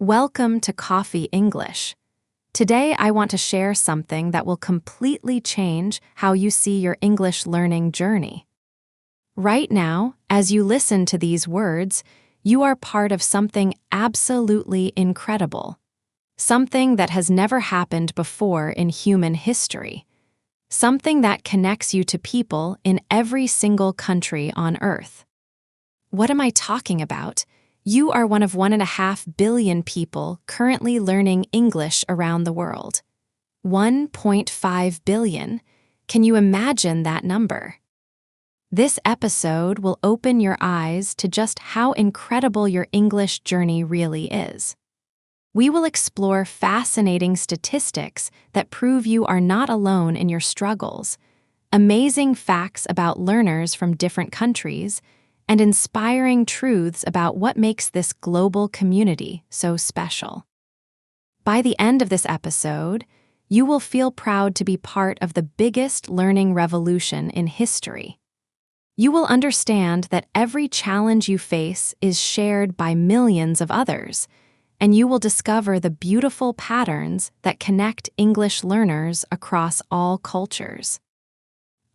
Welcome to Coffee English. Today I want to share something that will completely change how you see your English learning journey. Right now, as you listen to these words, you are part of something absolutely incredible. Something that has never happened before in human history. Something that connects you to people in every single country on Earth. What am I talking about? You are one of 1.5 billion people currently learning English around the world. 1.5 billion. Can you imagine that number? This episode will open your eyes to just how incredible your English journey really is. We will explore fascinating statistics that prove you are not alone in your struggles, amazing facts about learners from different countries, and inspiring truths about what makes this global community so special. By the end of this episode, you will feel proud to be part of the biggest learning revolution in history. You will understand that every challenge you face is shared by millions of others, and you will discover the beautiful patterns that connect English learners across all cultures.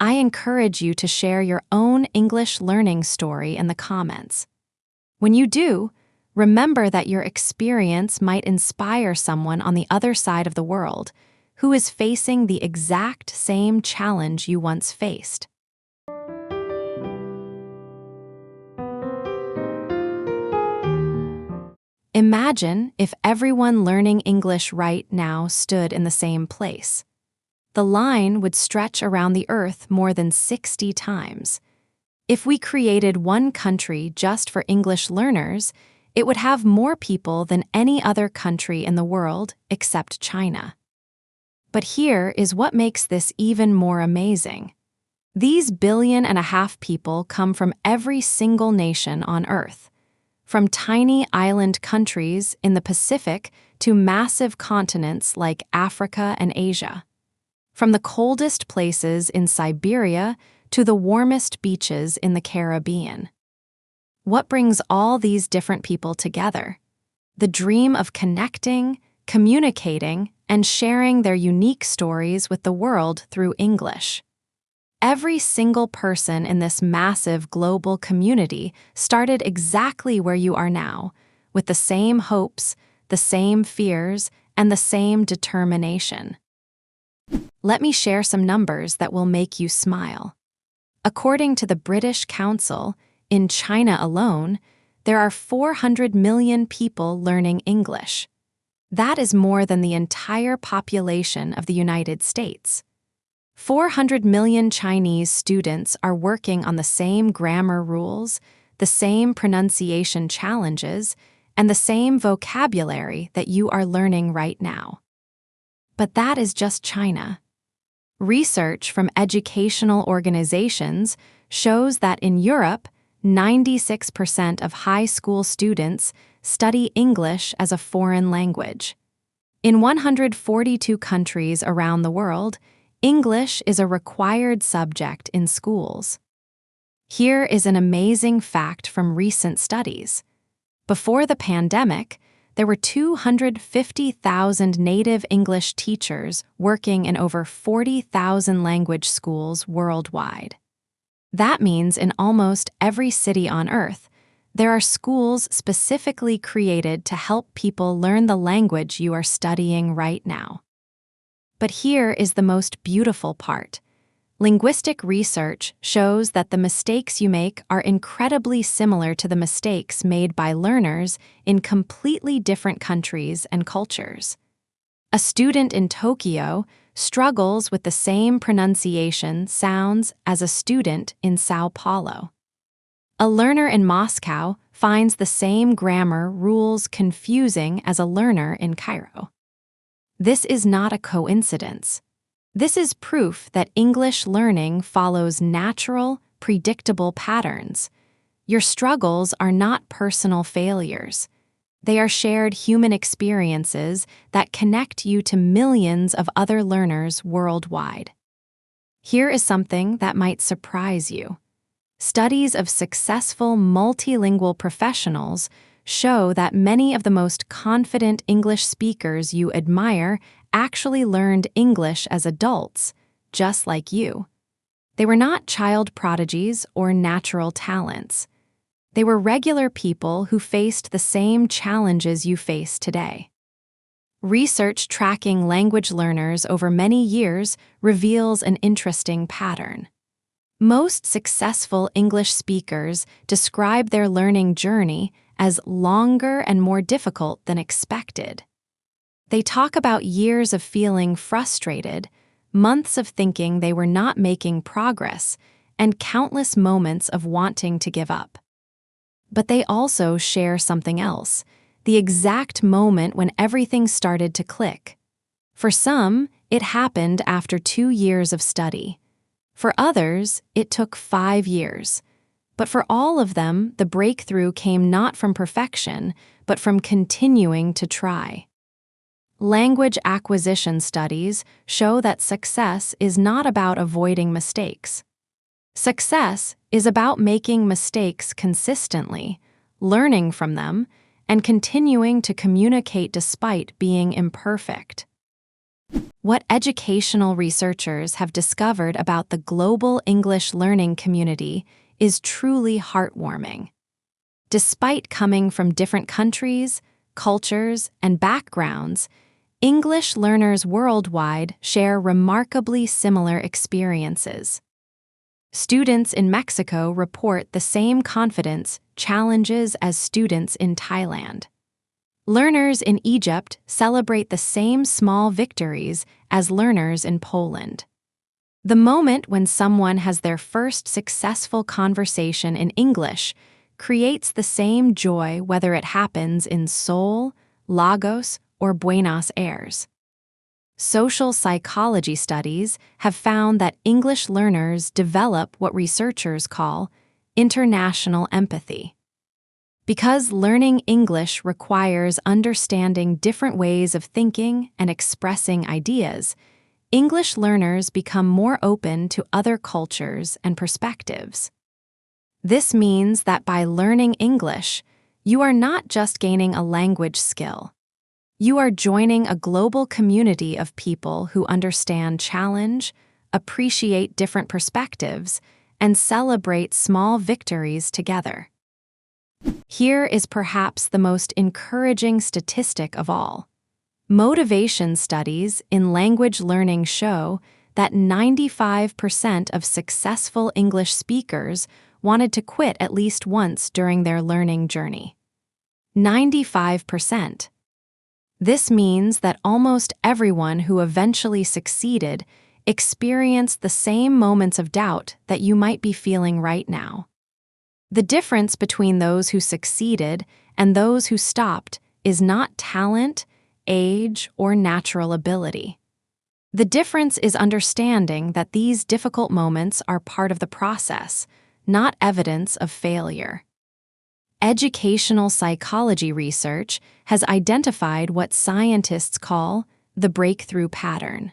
I encourage you to share your own English learning story in the comments. When you do, remember that your experience might inspire someone on the other side of the world who is facing the exact same challenge you once faced. Imagine if everyone learning English right now stood in the same place. The line would stretch around the Earth more than 60 times. If we created one country just for English learners, it would have more people than any other country in the world except China. But here is what makes this even more amazing. These 1.5 billion people come from every single nation on Earth, from tiny island countries in the Pacific to massive continents like Africa and Asia. From the coldest places in Siberia to the warmest beaches in the Caribbean. What brings all these different people together? The dream of connecting, communicating, and sharing their unique stories with the world through English. Every single person in this massive global community started exactly where you are now, with the same hopes, the same fears, and the same determination. Let me share some numbers that will make you smile. According to the British Council, in China alone, there are 400 million people learning English. That is more than the entire population of the United States. 400 million Chinese students are working on the same grammar rules, the same pronunciation challenges, and the same vocabulary that you are learning right now. But that is just China. Research from educational organizations shows that in Europe, 96% of high school students study English as a foreign language. In 142 countries around the world, English is a required subject in schools. Here is an amazing fact from recent studies. Before the pandemic, there were 250,000 native English teachers working in over 40,000 language schools worldwide. That means in almost every city on Earth, there are schools specifically created to help people learn the language you are studying right now. But here is the most beautiful part. Linguistic research shows that the mistakes you make are incredibly similar to the mistakes made by learners in completely different countries and cultures. A student in Tokyo struggles with the same pronunciation sounds as a student in Sao Paulo. A learner in Moscow finds the same grammar rules confusing as a learner in Cairo. This is not a coincidence. This is proof that English learning follows natural, predictable patterns. Your struggles are not personal failures. They are shared human experiences that connect you to millions of other learners worldwide. Here is something that might surprise you. Studies of successful multilingual professionals show that many of the most confident English speakers you admire actually learned English as adults, just like you. They were not child prodigies or natural talents. They were regular people who faced the same challenges you face today. Research tracking language learners over many years reveals an interesting pattern. Most successful English speakers describe their learning journey as longer and more difficult than expected. They talk about years of feeling frustrated, months of thinking they were not making progress, and countless moments of wanting to give up. But they also share something else, the exact moment when everything started to click. For some, it happened after 2 years of study. For others, it took 5 years. But for all of them, the breakthrough came not from perfection, but from continuing to try. Language acquisition studies show that success is not about avoiding mistakes. Success is about making mistakes consistently, learning from them, and continuing to communicate despite being imperfect. What educational researchers have discovered about the global English learning community is truly heartwarming. Despite coming from different countries, cultures, and backgrounds, English learners worldwide share remarkably similar experiences. Students in Mexico report the same confidence challenges as students in Thailand. Learners in Egypt celebrate the same small victories as learners in Poland. The moment when someone has their first successful conversation in English creates the same joy whether it happens in Seoul, Lagos, or Buenos Aires. Social psychology studies have found that English learners develop what researchers call international empathy. Because learning English requires understanding different ways of thinking and expressing ideas, English learners become more open to other cultures and perspectives. This means that by learning English, you are not just gaining a language skill. You are joining a global community of people who understand challenge, appreciate different perspectives, and celebrate small victories together. Here is perhaps the most encouraging statistic of all. Motivation studies in language learning show that 95% of successful English speakers wanted to quit at least once during their learning journey. 95%. This means that almost everyone who eventually succeeded experienced the same moments of doubt that you might be feeling right now. The difference between those who succeeded and those who stopped is not talent, age, or natural ability. The difference is understanding that these difficult moments are part of the process, not evidence of failure. Educational psychology research has identified what scientists call the breakthrough pattern.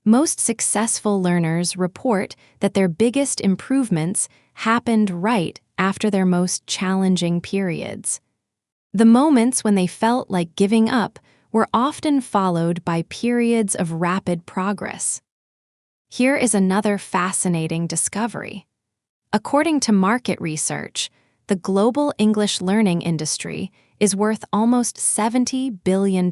Most successful learners report that their biggest improvements happened right after their most challenging periods. The moments when they felt like giving up were often followed by periods of rapid progress. Here is another fascinating discovery. According to market research, the global English learning industry is worth almost $70 billion.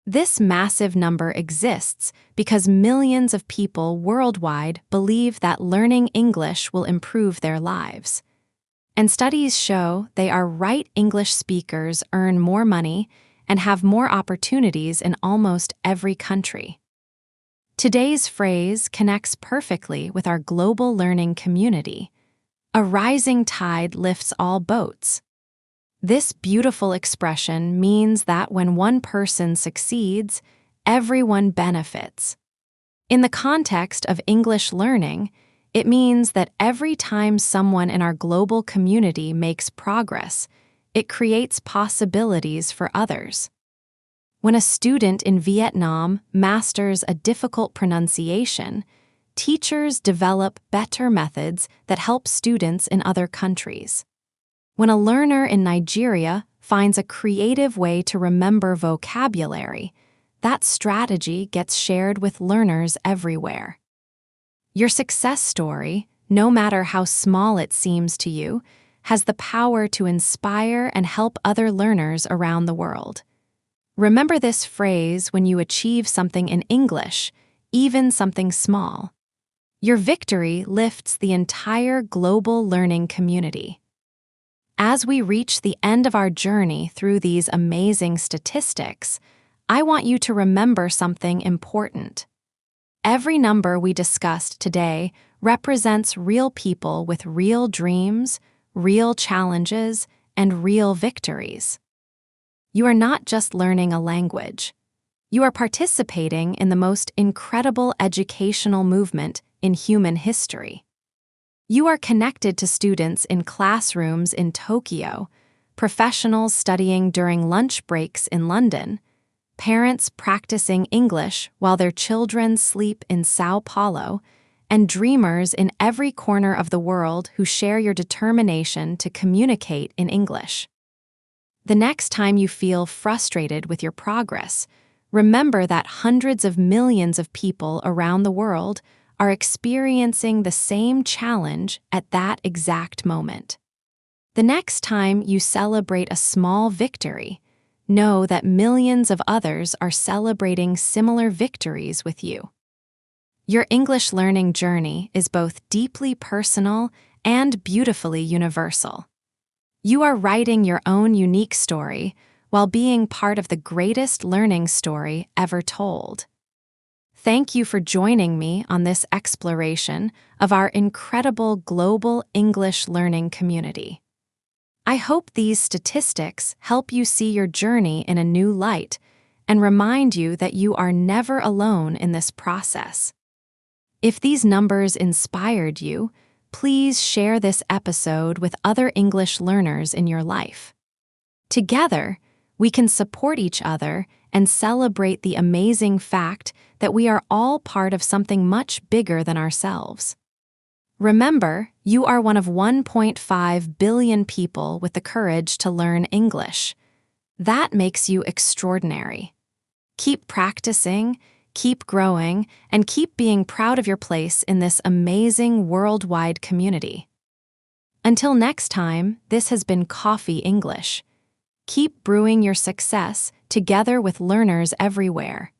This massive number exists because millions of people worldwide believe that learning English will improve their lives. And studies show they are right. English speakers earn more money and have more opportunities in almost every country. Today's phrase connects perfectly with our global learning community. A rising tide lifts all boats. This beautiful expression means that when one person succeeds, everyone benefits. In the context of English learning, it means that every time someone in our global community makes progress, it creates possibilities for others. When a student in Vietnam masters a difficult pronunciation, teachers develop better methods that help students in other countries. When a learner in Nigeria finds a creative way to remember vocabulary, that strategy gets shared with learners everywhere. Your success story, no matter how small it seems to you, has the power to inspire and help other learners around the world. Remember this phrase when you achieve something in English, even something small. Your victory lifts the entire global learning community. As we reach the end of our journey through these amazing statistics, I want you to remember something important. Every number we discussed today represents real people with real dreams, real challenges, and real victories. You are not just learning a language. You are participating in the most incredible educational movement in human history. You are connected to students in classrooms in Tokyo, professionals studying during lunch breaks in London, parents practicing English while their children sleep in Sao Paulo, and dreamers in every corner of the world who share your determination to communicate in English. The next time you feel frustrated with your progress, remember that hundreds of millions of people around the world are experiencing the same challenge at that exact moment. The next time you celebrate a small victory, know that millions of others are celebrating similar victories with you. Your English learning journey is both deeply personal and beautifully universal. You are writing your own unique story while being part of the greatest learning story ever told. Thank you for joining me on this exploration of our incredible global English learning community. I hope these statistics help you see your journey in a new light and remind you that you are never alone in this process. If these numbers inspired you, please share this episode with other English learners in your life. Together, we can support each other and celebrate the amazing fact that we are all part of something much bigger than ourselves. Remember, you are one of 1.5 billion people with the courage to learn English. That makes you extraordinary. Keep practicing, keep growing, and keep being proud of your place in this amazing worldwide community. Until next time, this has been Coffee English. Keep brewing your success together with learners everywhere.